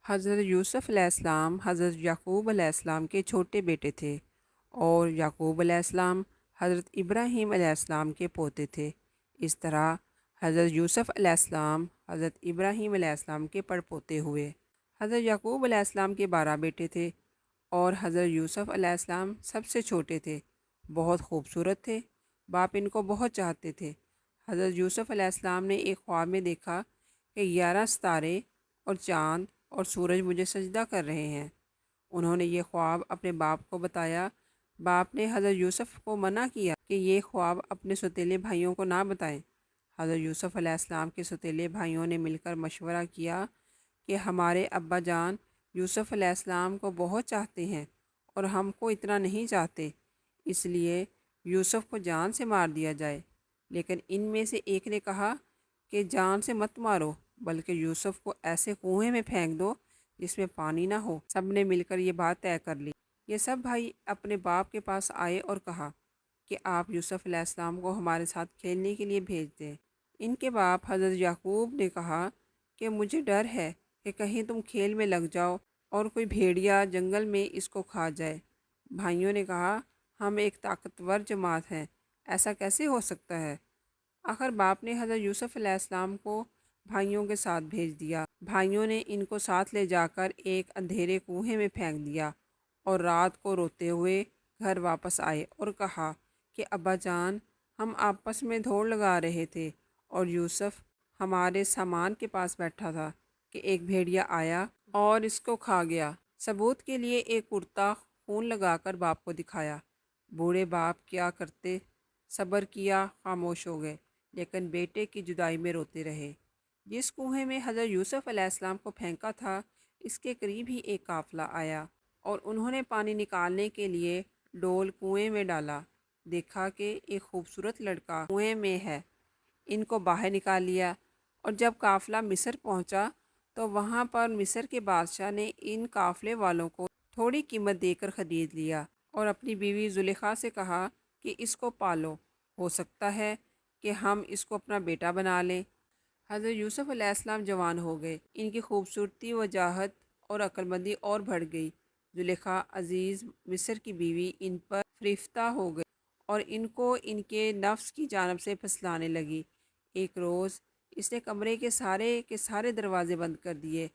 حضرت یوسف علیہ السلام حضرت یعقوب علیہ السلام کے چھوٹے بیٹے تھے اور یعقوب علیہ السلام حضرت ابراہیم علیہ السلام کے پوتے تھے۔ اس طرح حضرت یوسف علیہ السلام حضرت ابراہیم علیہ السلام کے پڑپوتے ہوئے۔ حضرت یعقوب علیہ السلام کے 12 بیٹے تھے اور حضرت یوسف علیہ السلام سب سے چھوٹے تھے۔ بہت خوبصورت تھے، باپ ان کو بہت چاہتے تھے۔ حضرت یوسف علیہ السلام نے ایک خواب میں دیکھا کہ 11 ستارے اور چاند اور سورج مجھے سجدہ کر رہے ہیں۔ انہوں نے یہ خواب اپنے باپ کو بتایا۔ باپ نے حضرت یوسف کو منع کیا کہ یہ خواب اپنے سوتیلے بھائیوں کو نہ بتائیں۔ حضرت یوسف علیہ السلام کے سوتیلے بھائیوں نے مل کر مشورہ کیا کہ ہمارے ابا جان یوسف علیہ السلام کو بہت چاہتے ہیں اور ہم کو اتنا نہیں چاہتے، اس لیے یوسف کو جان سے مار دیا جائے۔ لیکن ان میں سے ایک نے کہا کہ جان سے مت مارو، بلکہ یوسف کو ایسے کنویں میں پھینک دو جس میں پانی نہ ہو۔ سب نے مل کر یہ بات طے کر لی۔ یہ سب بھائی اپنے باپ کے پاس آئے اور کہا کہ آپ یوسف علیہ السلام کو ہمارے ساتھ کھیلنے کے لیے بھیج دیں۔ ان کے باپ حضرت یعقوب نے کہا کہ مجھے ڈر ہے کہ کہیں تم کھیل میں لگ جاؤ اور کوئی بھیڑیا جنگل میں اس کو کھا جائے۔ بھائیوں نے کہا ہم ایک طاقتور جماعت ہیں، ایسا کیسے ہو سکتا ہے؟ آخر باپ نے حضرت یوسف علیہ السلام کو بھائیوں کے ساتھ بھیج دیا۔ بھائیوں نے ان کو ساتھ لے جا کر ایک اندھیرے کنویں میں پھینک دیا اور رات کو روتے ہوئے گھر واپس آئے اور کہا کہ ابا جان ہم آپس میں دوڑ لگا رہے تھے اور یوسف ہمارے سامان کے پاس بیٹھا تھا کہ ایک بھیڑیا آیا اور اس کو کھا گیا۔ ثبوت کے لیے ایک کرتا خون لگا کر باپ کو دکھایا۔ بوڑھے باپ کیا کرتے؟ صبر کیا، خاموش ہو گئے، لیکن بیٹے کی جدائی میں روتے رہے۔ جس کنویں میں حضرت یوسف علیہ السلام کو پھینکا تھا اس کے قریب ہی ایک قافلہ آیا اور انہوں نے پانی نکالنے کے لیے ڈول کنویں میں ڈالا۔ دیکھا کہ ایک خوبصورت لڑکا کنویں میں ہے، ان کو باہر نکال لیا، اور جب قافلہ مصر پہنچا تو وہاں پر مصر کے بادشاہ نے ان قافلے والوں کو تھوڑی قیمت دے کر خرید لیا اور اپنی بیوی زلیخا سے کہا کہ اس کو پالو، ہو سکتا ہے کہ ہم اس کو اپنا بیٹا بنا لیں۔ حضرت یوسف علیہ السلام جوان ہو گئے، ان کی خوبصورتی، وجاہت اور عقلمندی اور بڑھ گئی۔ زلیخا عزیز مصر کی بیوی ان پر فریفتہ ہو گئی اور ان کو ان کے نفس کی جانب سے پھسلانے لگی۔ ایک روز اس نے کمرے کے سارے دروازے بند کر دیے۔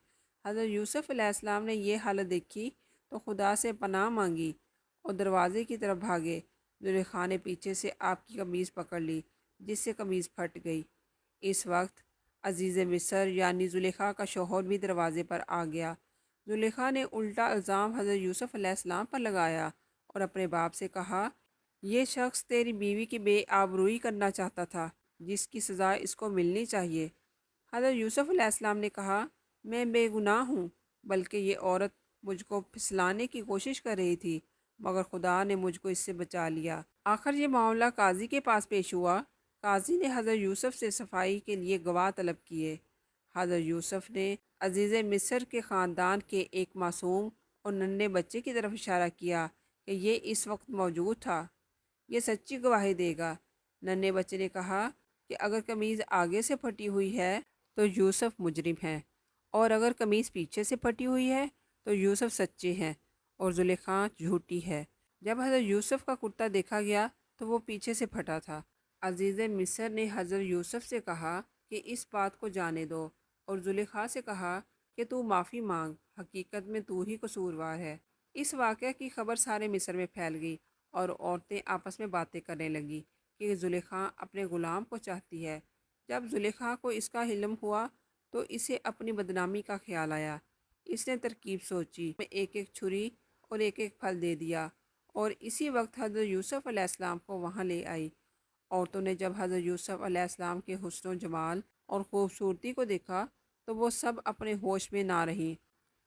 حضرت یوسف علیہ السلام نے یہ حالت دیکھی تو خدا سے پناہ مانگی اور دروازے کی طرف بھاگے۔ زلیخا نے پیچھے سے آپ کی قمیض پکڑ لی جس سے قمیض پھٹ گئی۔ اس وقت عزیز مصر یعنی زلیخا کا شوہر بھی دروازے پر آ گیا۔ زلیخا نے الٹا الزام حضرت یوسف علیہ السلام پر لگایا اور اپنے باپ سے کہا یہ شخص تیری بیوی کی بے آبروئی کرنا چاہتا تھا، جس کی سزا اس کو ملنی چاہیے۔ حضرت یوسف علیہ السلام نے کہا میں بے گناہ ہوں، بلکہ یہ عورت مجھ کو پھسلانے کی کوشش کر رہی تھی، مگر خدا نے مجھ کو اس سے بچا لیا۔ آخر یہ معاملہ قاضی کے پاس پیش ہوا۔ قاضی نے حضرت یوسف سے صفائی کے لیے گواہ طلب کیے۔ حضرت یوسف نے عزیز مصر کے خاندان کے ایک معصوم اور ننھے بچے کی طرف اشارہ کیا کہ یہ اس وقت موجود تھا، یہ سچی گواہی دے گا۔ ننھے بچے نے کہا کہ اگر قمیض آگے سے پھٹی ہوئی ہے تو یوسف مجرم ہے، اور اگر قمیض پیچھے سے پھٹی ہوئی ہے تو یوسف سچے ہیں اور زلیخا جھوٹی ہے۔ جب حضرت یوسف کا کرتا دیکھا گیا تو وہ پیچھے سے پھٹا تھا۔ عزیز مصر نے حضرت یوسف سے کہا کہ اس بات کو جانے دو، اور زلیخا سے کہا کہ تو معافی مانگ، حقیقت میں تو ہی قصوروار ہے۔ اس واقعہ کی خبر سارے مصر میں پھیل گئی اور عورتیں آپس میں باتیں کرنے لگیں کہ زلیخا اپنے غلام کو چاہتی ہے۔ جب زلیخا کو اس کا علم ہوا تو اسے اپنی بدنامی کا خیال آیا۔ اس نے ترکیب سوچی، میں ایک ایک چھری اور ایک ایک پھل دے دیا، اور اسی وقت حضرت یوسف علیہ السلام کو وہاں لے آئی۔ عورتوں نے جب حضرت یوسف علیہ السلام کے حسن و جمال اور خوبصورتی کو دیکھا تو وہ سب اپنے ہوش میں نہ رہیں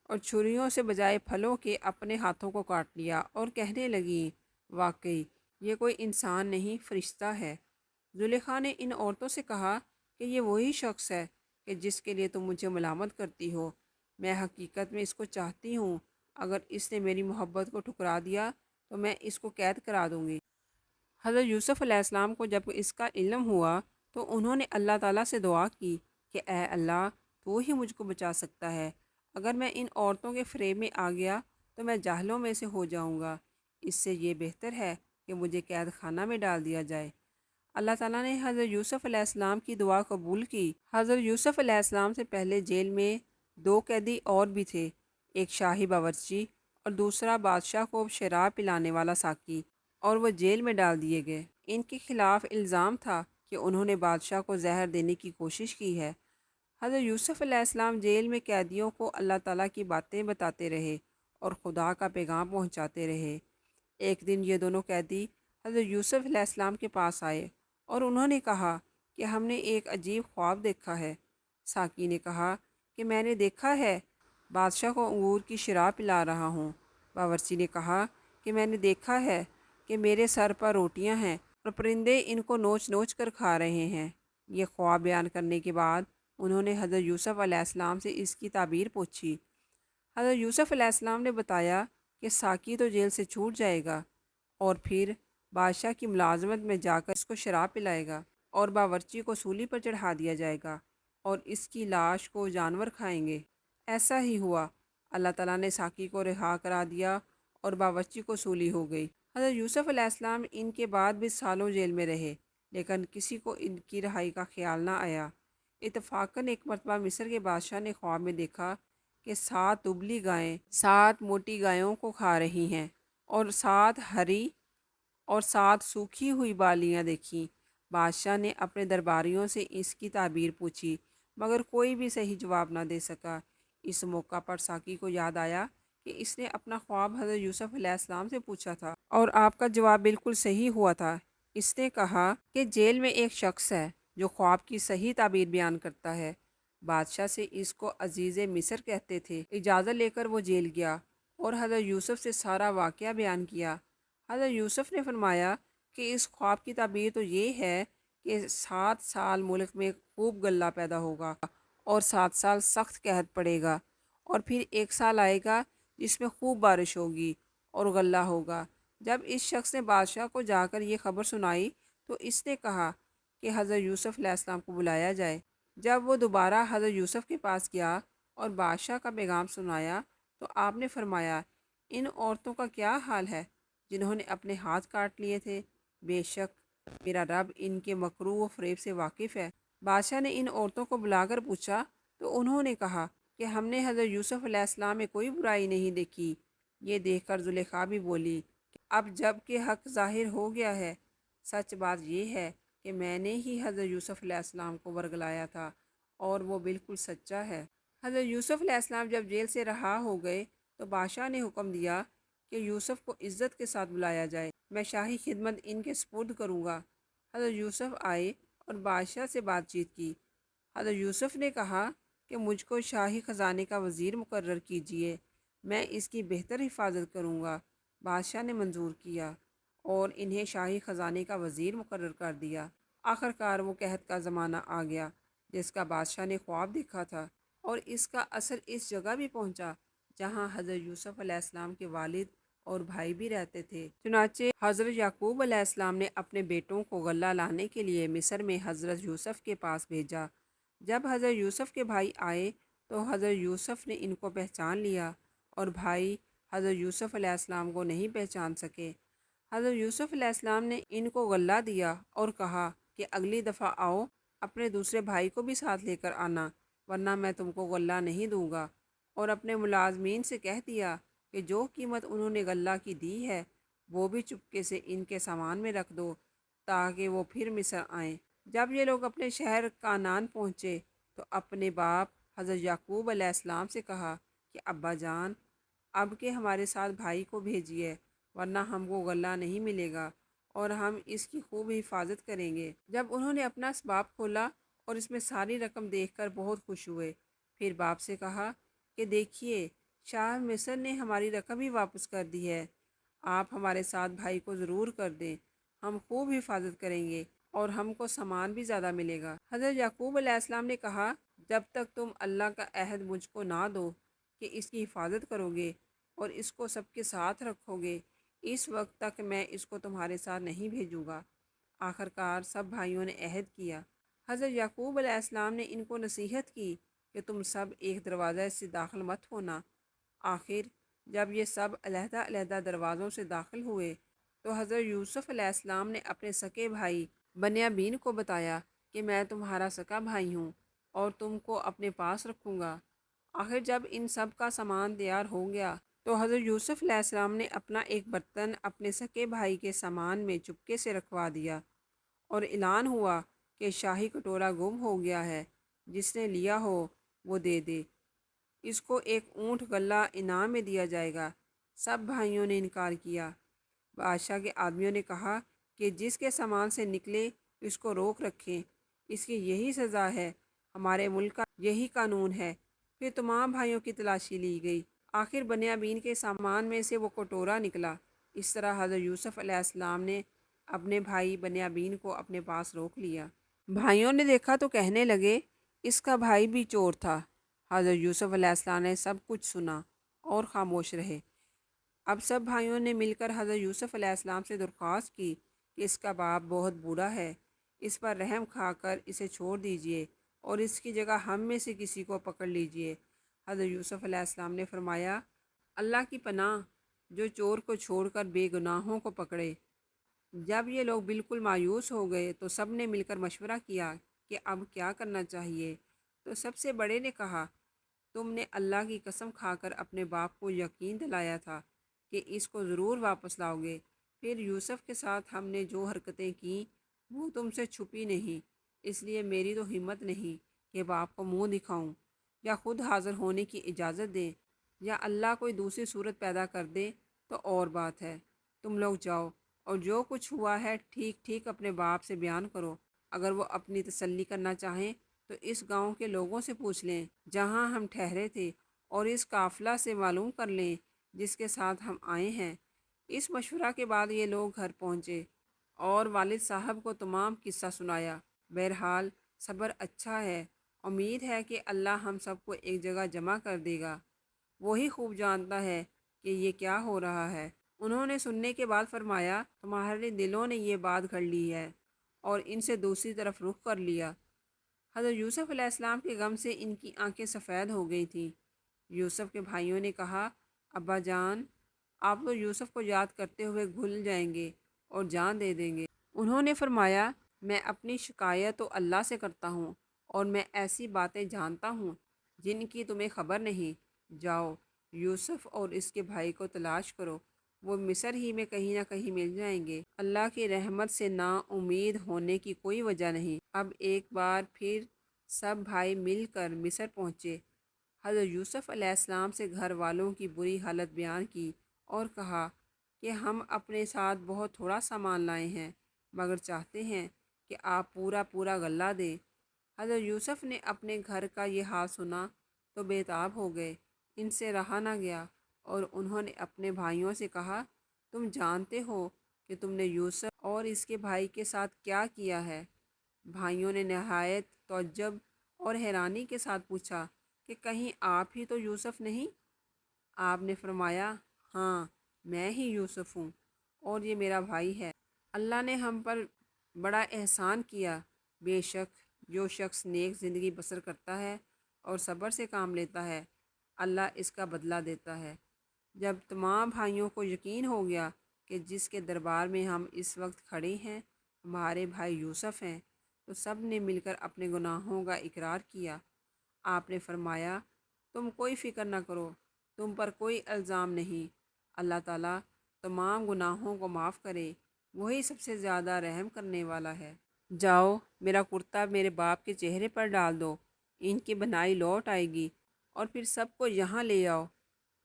اور چھریوں سے بجائے پھلوں کے اپنے ہاتھوں کو کاٹ لیا اور کہنے لگیں واقعی یہ کوئی انسان نہیں، فرشتہ ہے۔ زلیخا نے ان عورتوں سے کہا کہ یہ وہی شخص ہے کہ جس کے لیے تم مجھے ملامت کرتی ہو، میں حقیقت میں اس کو چاہتی ہوں، اگر اس نے میری محبت کو ٹھکرا دیا تو میں اس کو قید کرا دوں گی۔ حضرت یوسف علیہ السلام کو جب اس کا علم ہوا تو انہوں نے اللہ تعالیٰ سے دعا کی کہ اے اللہ تو ہی مجھ کو بچا سکتا ہے، اگر میں ان عورتوں کے فریب میں آ گیا تو میں جاہلوں میں سے ہو جاؤں گا۔ اس سے یہ بہتر ہے کہ مجھے قید خانہ میں ڈال دیا جائے۔ اللہ تعالیٰ نے حضرت یوسف علیہ السلام کی دعا قبول کی۔ حضرت یوسف علیہ السلام سے پہلے جیل میں 2 قیدی اور بھی تھے، ایک شاہی باورچی اور دوسرا بادشاہ کو شراب پلانے والا ساقی، اور وہ جیل میں ڈال دیے گئے۔ ان کے خلاف الزام تھا کہ انہوں نے بادشاہ کو زہر دینے کی کوشش کی ہے۔ حضرت یوسف علیہ السلام جیل میں قیدیوں کو اللہ تعالیٰ کی باتیں بتاتے رہے اور خدا کا پیغام پہنچاتے رہے۔ ایک دن یہ دونوں قیدی حضرت یوسف علیہ السلام کے پاس آئے اور انہوں نے کہا کہ ہم نے ایک عجیب خواب دیکھا ہے۔ ساقی نے کہا کہ میں نے دیکھا ہے بادشاہ کو انگور کی شراب پلا رہا ہوں۔ باورچی نے کہا کہ میں نے دیکھا ہے کہ میرے سر پر روٹیاں ہیں اور پرندے ان کو نوچ نوچ کر کھا رہے ہیں۔ یہ خواب بیان کرنے کے بعد انہوں نے حضرت یوسف علیہ السلام سے اس کی تعبیر پوچھی۔ حضرت یوسف علیہ السلام نے بتایا کہ ساقی تو جیل سے چھوٹ جائے گا اور پھر بادشاہ کی ملازمت میں جا کر اس کو شراب پلائے گا، اور باورچی کو سولی پر چڑھا دیا جائے گا اور اس کی لاش کو جانور کھائیں گے۔ ایسا ہی ہوا۔ اللہ تعالیٰ نے ساقی کو رہا کرا دیا اور باورچی کو سولی ہو گئی۔ حضرت یوسف علیہ السلام ان کے بعد بھی سالوں جیل میں رہے، لیکن کسی کو ان کی رہائی کا خیال نہ آیا۔ اتفاقاً ایک مرتبہ مصر کے بادشاہ نے خواب میں دیکھا کہ 7 دبلی گائیں 7 موٹی گایوں کو کھا رہی ہیں، اور 7 ہری اور 7 سوکھی ہوئی بالیاں دیکھیں۔ بادشاہ نے اپنے درباریوں سے اس کی تعبیر پوچھی، مگر کوئی بھی صحیح جواب نہ دے سکا۔ اس موقع پر ساقی کو یاد آیا کہ اس نے اپنا خواب حضرت یوسف علیہ السلام سے پوچھا تھا اور آپ کا جواب بالکل صحیح ہوا تھا۔ اس نے کہا کہ جیل میں ایک شخص ہے جو خواب کی صحیح تعبیر بیان کرتا ہے۔ بادشاہ سے اس کو عزیز مصر کہتے تھے۔ اجازت لے کر وہ جیل گیا اور حضرت یوسف سے سارا واقعہ بیان کیا۔ حضرت یوسف نے فرمایا کہ اس خواب کی تعبیر تو یہ ہے کہ 7 سال ملک میں خوب غلہ پیدا ہوگا اور 7 سال سخت قحط پڑے گا، اور پھر 1 سال آئے گا جس میں خوب بارش ہوگی اور غلہ ہوگا۔ جب اس شخص نے بادشاہ کو جا کر یہ خبر سنائی تو اس نے کہا کہ حضرت یوسف علیہ السلام کو بلایا جائے۔ جب وہ دوبارہ حضرت یوسف کے پاس گیا اور بادشاہ کا پیغام سنایا تو آپ نے فرمایا، ان عورتوں کا کیا حال ہے جنہوں نے اپنے ہاتھ کاٹ لیے تھے؟ بے شک میرا رب ان کے مکرو و فریب سے واقف ہے۔ بادشاہ نے ان عورتوں کو بلا کر پوچھا تو انہوں نے کہا کہ ہم نے حضرت یوسف علیہ السلام میں کوئی برائی نہیں دیکھی۔ یہ دیکھ کر زلیخا بھی بولی کہ اب جب کہ حق ظاہر ہو گیا ہے، سچ بات یہ ہے کہ میں نے ہی حضرت یوسف علیہ السلام کو ورگلایا تھا اور وہ بالکل سچا ہے۔ حضرت یوسف علیہ السلام جب جیل سے رہا ہو گئے تو بادشاہ نے حکم دیا کہ یوسف کو عزت کے ساتھ بلایا جائے، میں شاہی خدمت ان کے سپرد کروں گا۔ حضرت یوسف آئے اور بادشاہ سے بات چیت کی۔ حضرت یوسف نے کہا کہ مجھ کو شاہی خزانے کا وزیر مقرر کیجیے، میں اس کی بہتر حفاظت کروں گا۔ بادشاہ نے منظور کیا اور انہیں شاہی خزانے کا وزیر مقرر کر دیا۔ آخرکار وہ قحط کا زمانہ آ گیا جس کا بادشاہ نے خواب دیکھا تھا، اور اس کا اثر اس جگہ بھی پہنچا جہاں حضرت یوسف علیہ السلام کے والد اور بھائی بھی رہتے تھے۔ چنانچہ حضرت یعقوب علیہ السلام نے اپنے بیٹوں کو غلہ لانے کے لیے مصر میں حضرت یوسف کے پاس بھیجا۔ جب حضرت یوسف کے بھائی آئے تو حضرت یوسف نے ان کو پہچان لیا، اور بھائی حضرت یوسف علیہ السلام کو نہیں پہچان سکے۔ حضرت یوسف علیہ السلام نے ان کو غلہ دیا اور کہا کہ اگلی دفعہ آؤ اپنے دوسرے بھائی کو بھی ساتھ لے کر آنا، ورنہ میں تم کو غلہ نہیں دوں گا، اور اپنے ملازمین سے کہہ دیا کہ جو قیمت انہوں نے غلہ کی دی ہے وہ بھی چپکے سے ان کے سامان میں رکھ دو تاکہ وہ پھر مصر آئیں۔ جب یہ لوگ اپنے شہر کانان پہنچے تو اپنے باپ حضرت یعقوب علیہ السلام سے کہا کہ ابا جان، اب کے ہمارے ساتھ بھائی کو بھیجیے، ورنہ ہم کو غلہ نہیں ملے گا اور ہم اس کی خوب حفاظت کریں گے۔ جب انہوں نے اپنا اسباب کھولا اور اس میں ساری رقم دیکھ کر بہت خوش ہوئے، پھر باپ سے کہا کہ دیکھیے، شاہ مصر نے ہماری رقم ہی واپس کر دی ہے، آپ ہمارے ساتھ بھائی کو ضرور کر دیں، ہم خوب حفاظت کریں گے اور ہم کو سامان بھی زیادہ ملے گا۔ حضرت یعقوب علیہ السلام نے کہا، جب تک تم اللہ کا عہد مجھ کو نہ دو کہ اس کی حفاظت کرو گے اور اس کو سب کے ساتھ رکھو گے، اس وقت تک میں اس کو تمہارے ساتھ نہیں بھیجوں گا۔ آخرکار سب بھائیوں نے عہد کیا۔ حضرت یعقوب علیہ السلام نے ان کو نصیحت کی کہ تم سب ایک دروازے سے داخل مت ہونا۔ آخر جب یہ سب علیحدہ علیحدہ دروازوں سے داخل ہوئے تو حضرت یوسف علیہ السلام نے اپنے سکے بھائی بنیامین کو بتایا کہ میں تمہارا سکا بھائی ہوں اور تم کو اپنے پاس رکھوں گا۔ آخر جب ان سب کا سامان تیار ہو گیا تو حضرت یوسف علیہ السلام نے اپنا ایک برتن اپنے سکے بھائی کے سامان میں چپکے سے رکھوا دیا اور اعلان ہوا کہ شاہی کٹورا گم ہو گیا ہے، جس نے لیا ہو وہ دے دے، اس کو ایک اونٹ غلہ انعام میں دیا جائے گا۔ سب بھائیوں نے انکار کیا۔ بادشاہ کے آدمیوں نے کہا کہ جس کے سامان سے نکلے اس کو روک رکھیں، اس کی یہی سزا ہے، ہمارے ملک کا یہی قانون ہے۔ پھر تمام بھائیوں کی تلاشی لی گئی، آخر بنیامین کے سامان میں سے وہ کٹورا نکلا۔ اس طرح حضرت یوسف علیہ السلام نے اپنے بھائی بنیامین کو اپنے پاس روک لیا۔ بھائیوں نے دیکھا تو کہنے لگے اس کا بھائی بھی چور تھا۔ حضرت یوسف علیہ السلام نے سب کچھ سنا اور خاموش رہے۔ اب سب بھائیوں نے مل کر حضرت یوسف علیہ السلام سے درخواست کی کہ اس کا باپ بہت بوڑھا ہے، اس پر رحم کھا کر اسے چھوڑ دیجئے اور اس کی جگہ ہم میں سے کسی کو پکڑ لیجئے۔ حضرت یوسف علیہ السلام نے فرمایا، اللہ کی پناہ، جو چور کو چھوڑ کر بے گناہوں کو پکڑے۔ جب یہ لوگ بالکل مایوس ہو گئے تو سب نے مل کر مشورہ کیا کہ اب کیا کرنا چاہیے۔ تو سب سے بڑے نے کہا، تم نے اللہ کی قسم کھا کر اپنے باپ کو یقین دلایا تھا کہ اس کو ضرور واپس لاؤ گے، پھر یوسف کے ساتھ ہم نے جو حرکتیں کیں وہ تم سے چھپی نہیں، اس لیے میری تو ہمت نہیں کہ باپ کو منہ دکھاؤں یا خود حاضر ہونے کی اجازت دیں، یا اللہ کوئی دوسری صورت پیدا کر دے تو اور بات ہے۔ تم لوگ جاؤ اور جو کچھ ہوا ہے ٹھیک ٹھیک اپنے باپ سے بیان کرو۔ اگر وہ اپنی تسلی کرنا چاہیں تو اس گاؤں کے لوگوں سے پوچھ لیں جہاں ہم ٹھہرے تھے، اور اس قافلہ سے معلوم کر لیں جس کے ساتھ ہم آئے ہیں۔ اس مشورہ کے بعد یہ لوگ گھر پہنچے اور والد صاحب کو تمام قصہ سنایا۔ بہرحال صبر اچھا ہے، امید ہے کہ اللہ ہم سب کو ایک جگہ جمع کر دے گا، وہی خوب جانتا ہے کہ یہ کیا ہو رہا ہے۔ انہوں نے سننے کے بعد فرمایا، تمہارے دلوں نے یہ بات گھڑ لی ہے، اور ان سے دوسری طرف رخ کر لیا۔ حضرت یوسف علیہ السلام کے غم سے ان کی آنکھیں سفید ہو گئی تھیں۔ یوسف کے بھائیوں نے کہا، ابا جان، آپ تو یوسف کو یاد کرتے ہوئے گھل جائیں گے اور جان دے دیں گے۔ انہوں نے فرمایا، میں اپنی شکایت تو اللہ سے کرتا ہوں، اور میں ایسی باتیں جانتا ہوں جن کی تمہیں خبر نہیں۔ جاؤ، یوسف اور اس کے بھائی کو تلاش کرو، وہ مصر ہی میں کہیں نہ کہیں مل جائیں گے۔ اللہ کی رحمت سے نا امید ہونے کی کوئی وجہ نہیں۔ اب ایک بار پھر سب بھائی مل کر مصر پہنچے۔ حضرت یوسف علیہ السلام سے گھر والوں کی بری حالت بیان کی اور کہا کہ ہم اپنے ساتھ بہت تھوڑا سامان لائے ہیں، مگر چاہتے ہیں کہ آپ پورا پورا غلہ دیں۔ حضرت یوسف نے اپنے گھر کا یہ حال سنا تو بے تاب ہو گئے، ان سے رہا نہ گیا، اور انہوں نے اپنے بھائیوں سے کہا، تم جانتے ہو کہ تم نے یوسف اور اس کے بھائی کے ساتھ کیا کیا ہے؟ بھائیوں نے نہایت تعجب اور حیرانی کے ساتھ پوچھا کہ کہیں آپ ہی تو یوسف نہیں؟ آپ نے فرمایا، ہاں، میں ہی یوسف ہوں، اور یہ میرا بھائی ہے۔ اللہ نے ہم پر بڑا احسان کیا۔ بے شک جو شخص نیک زندگی بسر کرتا ہے اور صبر سے کام لیتا ہے، اللہ اس کا بدلہ دیتا ہے۔ جب تمام بھائیوں کو یقین ہو گیا کہ جس کے دربار میں ہم اس وقت کھڑے ہیں ہمارے بھائی یوسف ہیں، تو سب نے مل کر اپنے گناہوں کا اقرار کیا۔ آپ نے فرمایا، تم کوئی فکر نہ کرو، تم پر کوئی الزام نہیں، اللہ تعالیٰ تمام گناہوں کو معاف کرے، وہی سب سے زیادہ رحم کرنے والا ہے۔ جاؤ، میرا کرتا میرے باپ کے چہرے پر ڈال دو، ان کی بنائی لوٹ آئے گی، اور پھر سب کو یہاں لے آؤ۔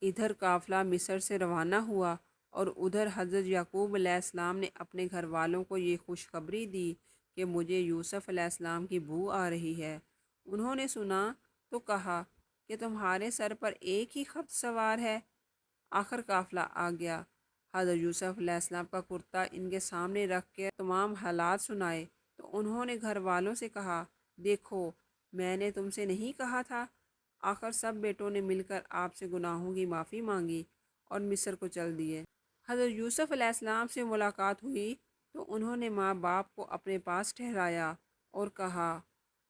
ادھر قافلہ مصر سے روانہ ہوا اور ادھر حضرت یعقوب علیہ السلام نے اپنے گھر والوں کو یہ خوشخبری دی کہ مجھے یوسف علیہ السلام کی بو آ رہی ہے۔ انہوں نے سنا تو کہا کہ تمہارے سر پر ایک ہی خط سوار ہے۔ آخر قافلہ آ گیا۔ حضرت یوسف علیہ السلام کا کرتا ان کے سامنے رکھ کے تمام حالات سنائے تو انہوں نے گھر والوں سے کہا، دیکھو، میں نے تم سے نہیں کہا تھا۔ آخر سب بیٹوں نے مل کر آپ سے گناہوں کی معافی مانگی اور مصر کو چل دیے۔ حضرت یوسف علیہ السلام سے ملاقات ہوئی تو انہوں نے ماں باپ کو اپنے پاس ٹھہرایا اور کہا،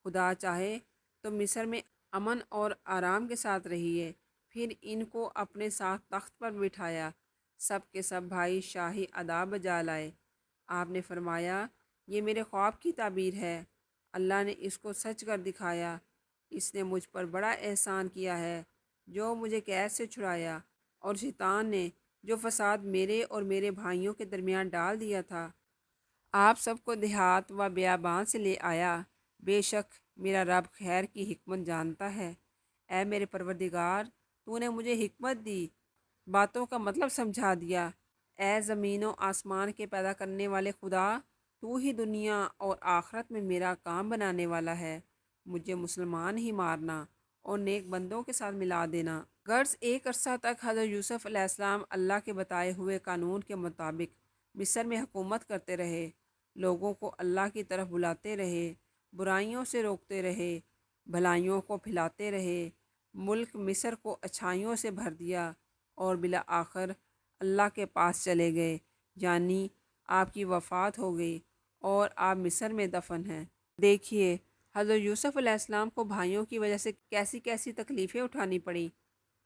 خدا چاہے تو مصر میں امن اور آرام کے ساتھ رہیے۔ پھر ان کو اپنے ساتھ تخت پر بٹھایا۔ سب کے سب بھائی شاہی ادا بجا لائے۔ آپ نے فرمایا، یہ میرے خواب کی تعبیر ہے، اللہ نے اس کو سچ کر دکھایا۔ اس نے مجھ پر بڑا احسان کیا ہے، جو مجھے قید سے چھڑایا، اور شیطان نے جو فساد میرے اور میرے بھائیوں کے درمیان ڈال دیا تھا، آپ سب کو دیہات و بیابان سے لے آیا۔ بے شک میرا رب خیر کی حکمت جانتا ہے۔ اے میرے پروردگار، تو نے مجھے حکمت دی، باتوں کا مطلب سمجھا دیا۔ اے زمین و آسمان کے پیدا کرنے والے خدا، تو ہی دنیا اور آخرت میں میرا کام بنانے والا ہے۔ مجھے مسلمان ہی مارنا اور نیک بندوں کے ساتھ ملا دینا۔ غرض ایک عرصہ تک حضرت یوسف علیہ السلام اللہ کے بتائے ہوئے قانون کے مطابق مصر میں حکومت کرتے رہے، لوگوں کو اللہ کی طرف بلاتے رہے، برائیوں سے روکتے رہے، بھلائیوں کو پھیلاتے رہے۔ ملک مصر کو اچھائیوں سے بھر دیا اور بالآخر اللہ کے پاس چلے گئے، یعنی آپ کی وفات ہو گئی اور آپ مصر میں دفن ہیں۔ دیکھیے حضرت یوسف علیہ السلام کو بھائیوں کی وجہ سے کیسی کیسی تکلیفیں اٹھانی پڑیں۔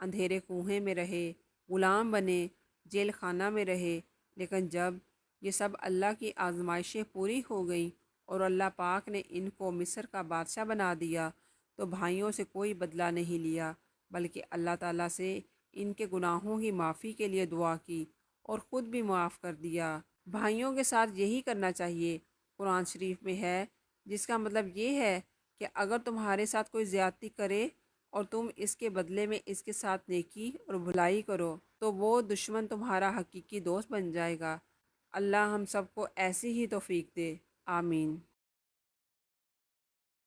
اندھیرے کنویں میں رہے، غلام بنے، جیل خانہ میں رہے، لیکن جب یہ سب اللہ کی آزمائشیں پوری ہو گئیں اور اللہ پاک نے ان کو مصر کا بادشاہ بنا دیا، تو بھائیوں سے کوئی بدلہ نہیں لیا، بلکہ اللہ تعالیٰ سے ان کے گناہوں کی معافی کے لیے دعا کی اور خود بھی معاف کر دیا۔ بھائیوں کے ساتھ یہی کرنا چاہیے۔ قرآن شریف میں ہے، جس کا مطلب یہ ہے کہ اگر تمہارے ساتھ کوئی زیادتی کرے اور تم اس کے بدلے میں اس کے ساتھ نیکی اور بھلائی کرو، تو وہ دشمن تمہارا حقیقی دوست بن جائے گا۔ اللہ ہم سب کو ایسی ہی توفیق دے، آمین۔